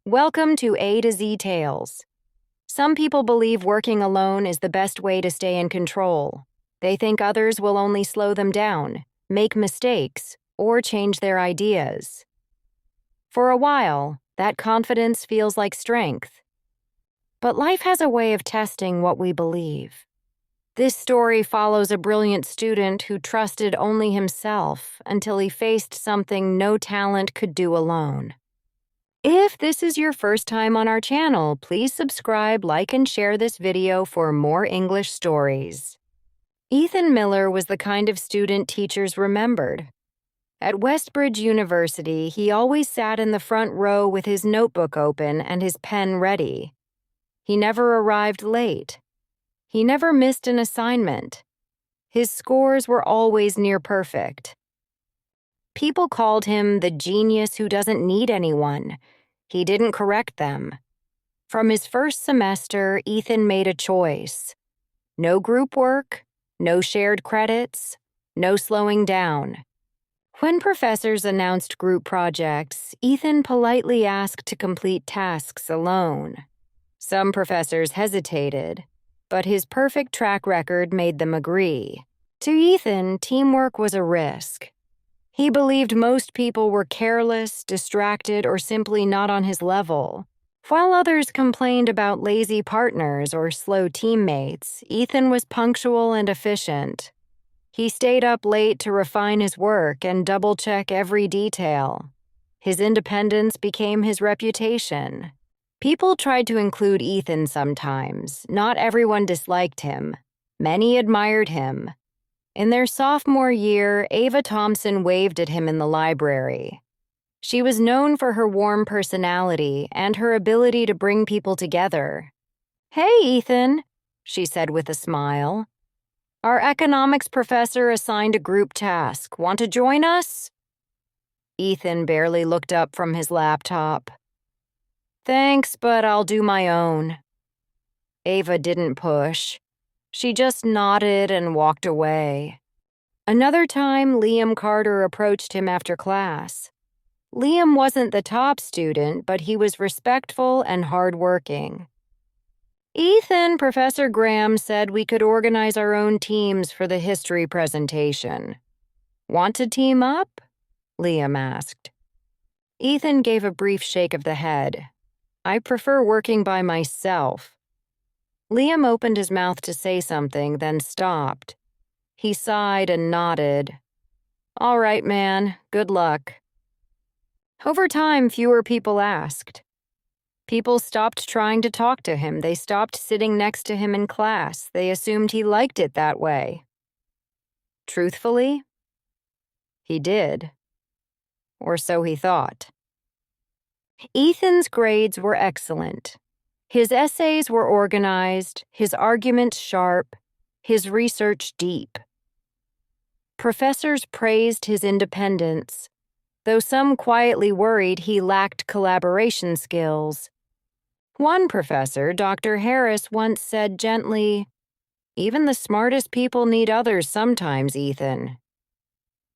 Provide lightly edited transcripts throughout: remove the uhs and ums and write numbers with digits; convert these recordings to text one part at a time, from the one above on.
Welcome to A to Z Tales. Some people believe working alone is the best way to stay in control. They think others will only slow them down, make mistakes, or change their ideas. For a while, that confidence feels like strength. But life has a way of testing what we believe. This story follows a brilliant student who trusted only himself until he faced something no talent could do alone. If this is your first time on our channel, please subscribe, like, and share this video for more English stories. Ethan Miller was the kind of student teachers remembered. At Westbridge University, he always sat in the front row with his notebook open and his pen ready. He never arrived late. He never missed an assignment. His scores were always near perfect. People called him the genius who doesn't need anyone. He didn't correct them. From his first semester, Ethan made a choice. No group work, no shared credits, no slowing down. When professors announced group projects, Ethan politely asked to complete tasks alone. Some professors hesitated, but his perfect track record made them agree. To Ethan, teamwork was a risk. He believed most people were careless, distracted, or simply not on his level. While others complained about lazy partners or slow teammates, Ethan was punctual and efficient. He stayed up late to refine his work and double-check every detail. His independence became his reputation. People tried to include Ethan sometimes. Not everyone disliked him. Many admired him. In their sophomore year, Ava Thompson waved at him in the library. She was known for her warm personality and her ability to bring people together. "Hey, Ethan," she said with a smile. "Our economics professor assigned a group task. Want to join us?" Ethan barely looked up from his laptop. "Thanks, but I'll do my own." Ava didn't push. She just nodded and walked away. Another time, Liam Carter approached him after class. Liam wasn't the top student, but he was respectful and hardworking. "Ethan, Professor Graham said we could organize our own teams for the history presentation. Want to team up?" Liam asked. Ethan gave a brief shake of the head. "I prefer working by myself." Liam opened his mouth to say something, then stopped. He sighed and nodded. "All right, man. Good luck." Over time, fewer people asked. People stopped trying to talk to him. They stopped sitting next to him in class. They assumed he liked it that way. Truthfully, he did. Or so he thought. Ethan's grades were excellent. His essays were organized, his arguments sharp, his research deep. Professors praised his independence, though some quietly worried he lacked collaboration skills. One professor, Dr. Harris, once said gently, "Even the smartest people need others sometimes, Ethan."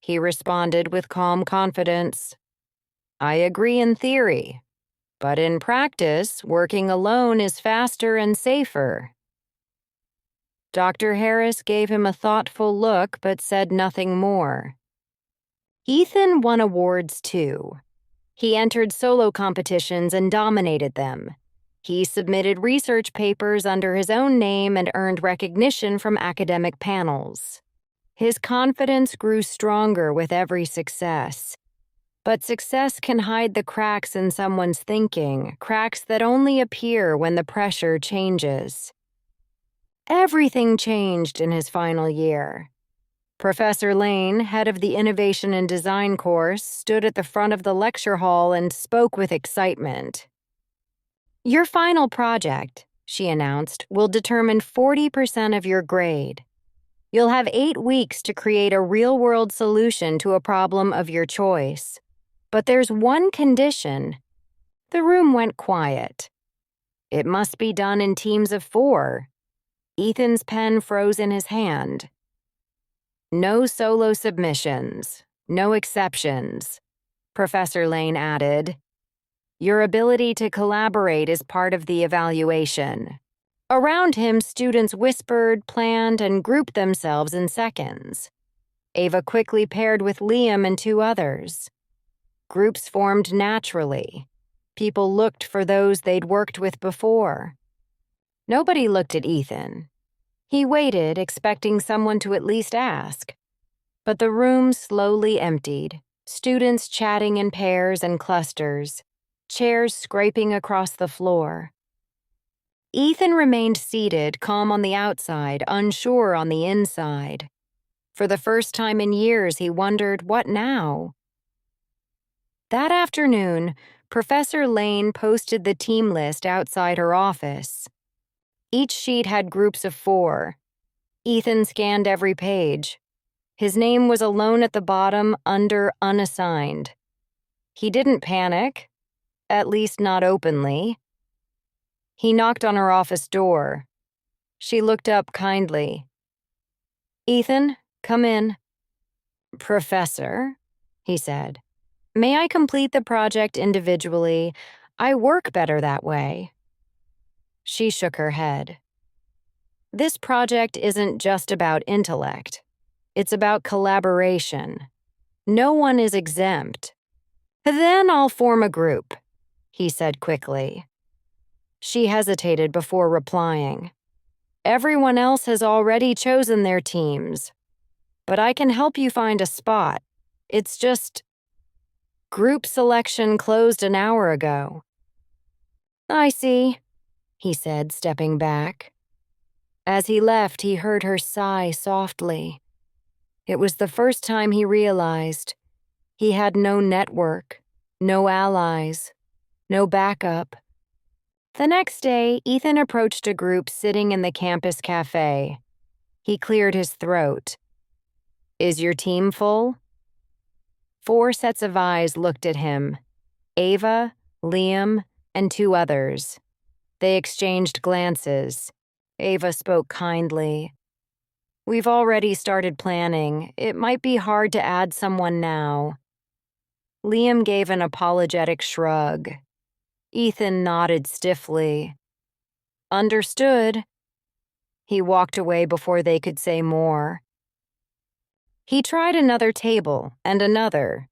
He responded with calm confidence, "I agree in theory. But in practice, working alone is faster and safer." Dr. Harris gave him a thoughtful look but said nothing more. Ethan won awards too. He entered solo competitions and dominated them. He submitted research papers under his own name and earned recognition from academic panels. His confidence grew stronger with every success. But success can hide the cracks in someone's thinking, cracks that only appear when the pressure changes. Everything changed in his final year. Professor Lane, head of the Innovation and Design course, stood at the front of the lecture hall and spoke with excitement. "Your final project," she announced, "will determine 40% of your grade. You'll have 8 weeks to create a real-world solution to a problem of your choice. But there's one condition." The room went quiet. "It must be done in teams of 4. Ethan's pen froze in his hand. "No solo submissions, no exceptions," Professor Lane added. Your ability to collaborate is part of the evaluation. Around him, students whispered, planned, and grouped themselves in seconds. Ava quickly paired with Liam and two others. Groups formed naturally. People looked for those they'd worked with before. Nobody looked at Ethan. He waited, expecting someone to at least ask. But the room slowly emptied, students chatting in pairs and clusters, chairs scraping across the floor. Ethan remained seated, calm on the outside, unsure on the inside. For the first time in years, he wondered, what now? That afternoon, Professor Lane posted the team list outside her office. Each sheet had groups of 4. Ethan scanned every page. His name was alone at the bottom, under unassigned. He didn't panic, at least not openly. He knocked on her office door. She looked up kindly. "Ethan, come in." "Professor," he said, "may I complete the project individually? I work better that way." She shook her head. "This project isn't just about intellect. It's about collaboration. No one is exempt." "Then I'll form a group," he said quickly. She hesitated before replying. "Everyone else has already chosen their teams. But I can help you find a spot. It's just... Group selection closed an hour ago." "I see," he said, stepping back. As he left, he heard her sigh softly. It was the first time he realized he had no network, no allies, no backup. The next day, Ethan approached a group sitting in the campus cafe. He cleared his throat. "Is your team full?" 4 sets of eyes looked at him. Ava, Liam, and 2 others. They exchanged glances. Ava spoke kindly. "We've already started planning. It might be hard to add someone now." Liam gave an apologetic shrug. Ethan nodded stiffly. "Understood." He walked away before they could say more. He tried another table and another.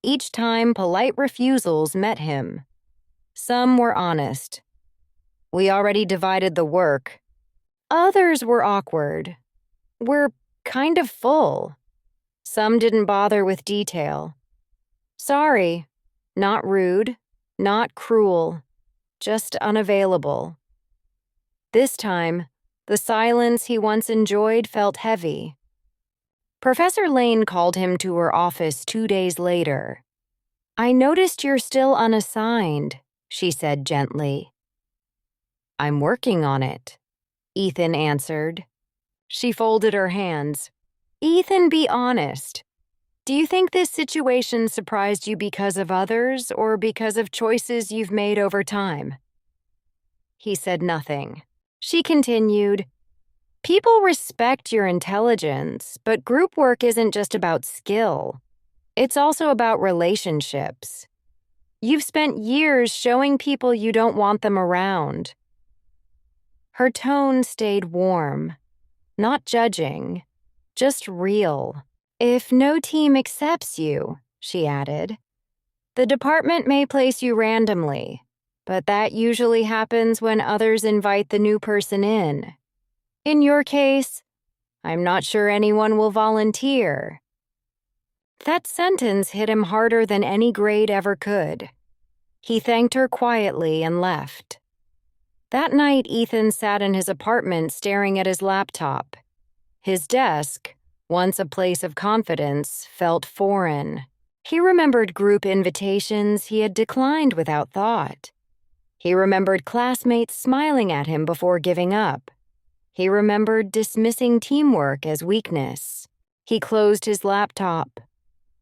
Each time, polite refusals met him. Some were honest. "We already divided the work." Others were awkward. "We're kind of full." Some didn't bother with detail. "Sorry, not rude. Not cruel, just unavailable." This time, the silence he once enjoyed felt heavy. Professor Lane called him to her office 2 days later. "I noticed you're still unassigned," she said gently. "I'm working on it," Ethan answered. She folded her hands. "Ethan, be honest. Do you think this situation surprised you because of others or because of choices you've made over time?" He said nothing. She continued, "People respect your intelligence, but group work isn't just about skill. It's also about relationships. You've spent years showing people you don't want them around." Her tone stayed warm, not judging, just real. "If no team accepts you," she added, "the department may place you randomly, but that usually happens when others invite the new person in. In your case, I'm not sure anyone will volunteer." That sentence hit him harder than any grade ever could. He thanked her quietly and left. That night, Ethan sat in his apartment staring at his laptop. His desk, once a place of confidence, felt foreign. He remembered group invitations he had declined without thought. He remembered classmates smiling at him before giving up. He remembered dismissing teamwork as weakness. He closed his laptop.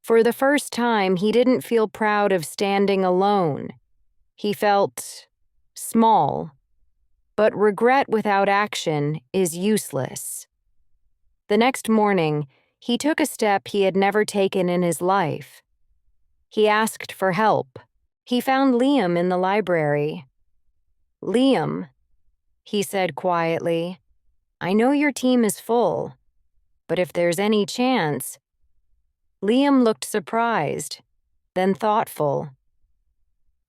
For the first time, he didn't feel proud of standing alone. He felt small. But regret without action is useless. The next morning, he took a step he had never taken in his life. He asked for help. He found Liam in the library. "Liam," he said quietly, "I know your team is full, but if there's any chance—" Liam looked surprised, then thoughtful.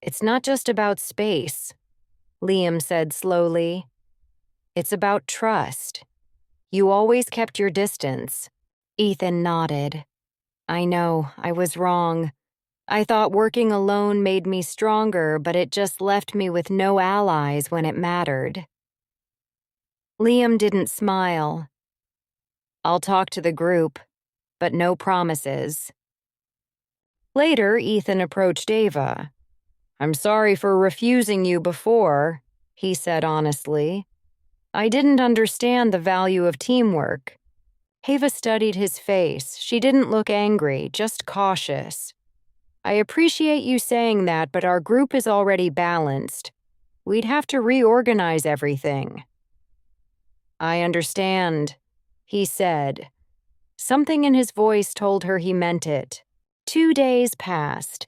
"It's not just about space," Liam said slowly. "It's about trust. You always kept your distance." Ethan nodded. "I know, I was wrong. I thought working alone made me stronger, but it just left me with no allies when it mattered." Liam didn't smile. "I'll talk to the group, but no promises." Later, Ethan approached Ava. "I'm sorry for refusing you before," he said honestly. "I didn't understand the value of teamwork." Ava studied his face. She didn't look angry, just cautious. "I appreciate you saying that, but our group is already balanced. We'd have to reorganize everything." "I understand," he said. Something in his voice told her he meant it. 2 days passed.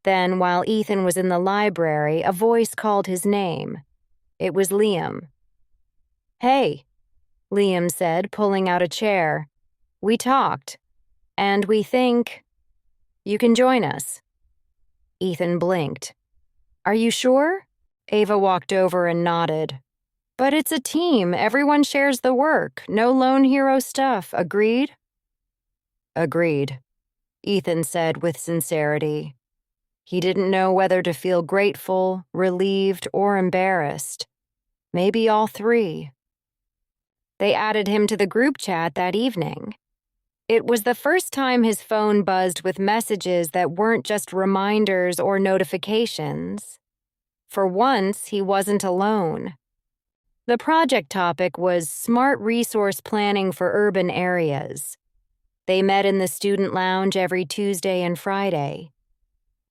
Then, while Ethan was in the library, a voice called his name. It was Liam. "Hey," Liam said, pulling out a chair. "We talked, and we think you can join us." Ethan blinked. "Are you sure?" Ava walked over and nodded. "But it's a team. Everyone shares the work. No lone hero stuff. Agreed?" "Agreed," Ethan said with sincerity. He didn't know whether to feel grateful, relieved, or embarrassed. Maybe all three. They added him to the group chat that evening. It was the first time his phone buzzed with messages that weren't just reminders or notifications. For once, he wasn't alone. The project topic was smart resource planning for urban areas. They met in the student lounge every Tuesday and Friday.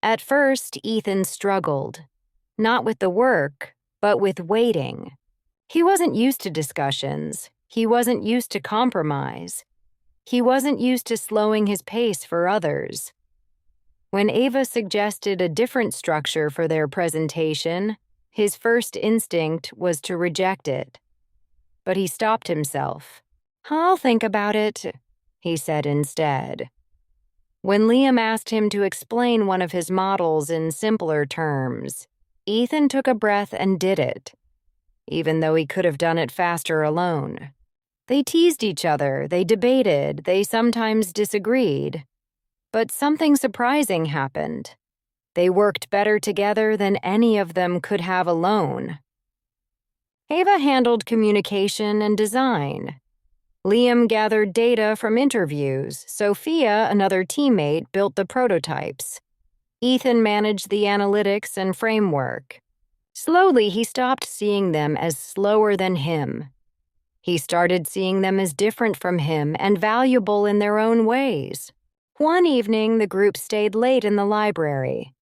At first, Ethan struggled, not with the work, but with waiting. He wasn't used to discussions. He wasn't used to compromise. He wasn't used to slowing his pace for others. When Ava suggested a different structure for their presentation, his first instinct was to reject it. But he stopped himself. "I'll think about it," he said instead. When Liam asked him to explain one of his models in simpler terms, Ethan took a breath and did it, even though he could have done it faster alone. They teased each other, they debated, they sometimes disagreed. But something surprising happened. They worked better together than any of them could have alone. Ava handled communication and design. Liam gathered data from interviews. Sophia, another teammate, built the prototypes. Ethan managed the analytics and framework. Slowly, he stopped seeing them as slower than him. He started seeing them as different from him and valuable in their own ways. One evening, the group stayed late in the library.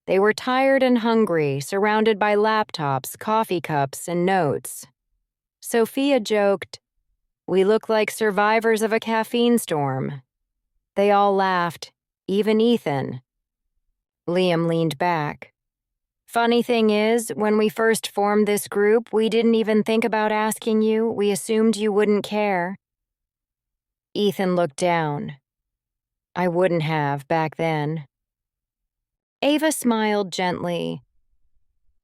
They were tired and hungry, surrounded by laptops, coffee cups, and notes. Sophia joked, "We look like survivors of a caffeine storm." They all laughed, even Ethan. Liam leaned back. "Funny thing is, when we first formed this group, we didn't even think about asking you. We assumed you wouldn't care." Ethan looked down. "I wouldn't have back then." Ava smiled gently.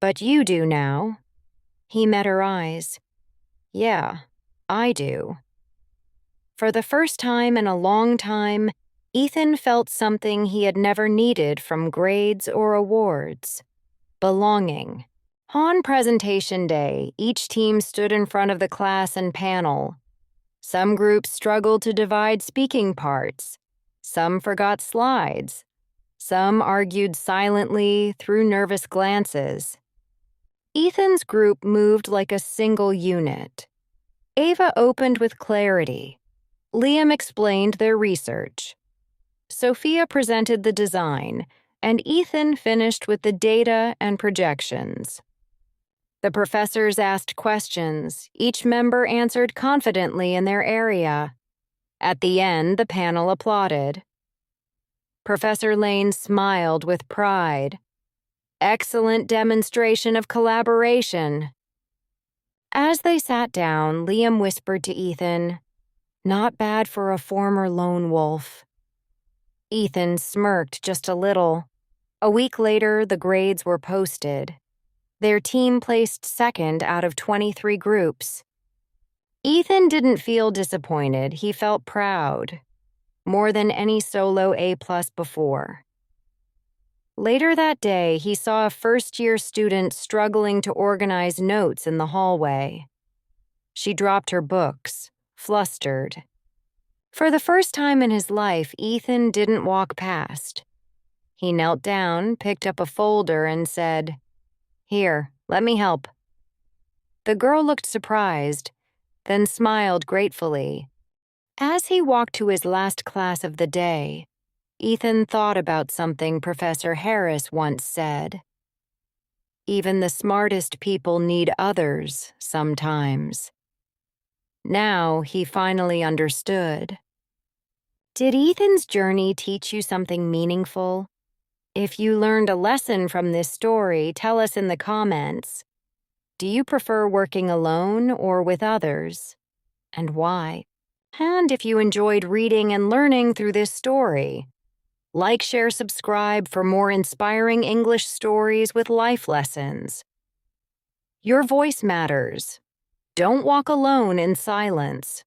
"But you do now." He met her eyes. "Yeah, I do." For the first time in a long time, Ethan felt something he had never needed from grades or awards: belonging. On presentation day, each team stood in front of the class and panel. Some groups struggled to divide speaking parts. Some forgot slides. Some argued silently through nervous glances. Ethan's group moved like a single unit. Ava opened with clarity. Liam explained their research. Sophia presented the design, and Ethan finished with the data and projections. The professors asked questions. Each member answered confidently in their area. At the end, the panel applauded. Professor Lane smiled with pride. Excellent demonstration of collaboration. As they sat down, Liam whispered to Ethan, "Not bad for a former lone wolf." Ethan smirked just a little. A week later, the grades were posted. Their team placed second out of 23 groups. Ethan didn't feel disappointed, he felt proud, more than any solo A+ before. Later that day, he saw a first-year student struggling to organize notes in the hallway. She dropped her books, flustered. For the first time in his life, Ethan didn't walk past. He knelt down, picked up a folder, and said, "Here, let me help." The girl looked surprised, then smiled gratefully. As he walked to his last class of the day, Ethan thought about something Professor Harris once said. Even the smartest people need others sometimes. Now he finally understood. Did Ethan's journey teach you something meaningful? If you learned a lesson from this story, tell us in the comments. Do you prefer working alone or with others? And why? And if you enjoyed reading and learning through this story, like, share, subscribe for more inspiring English stories with life lessons. Your voice matters. Don't walk alone in silence.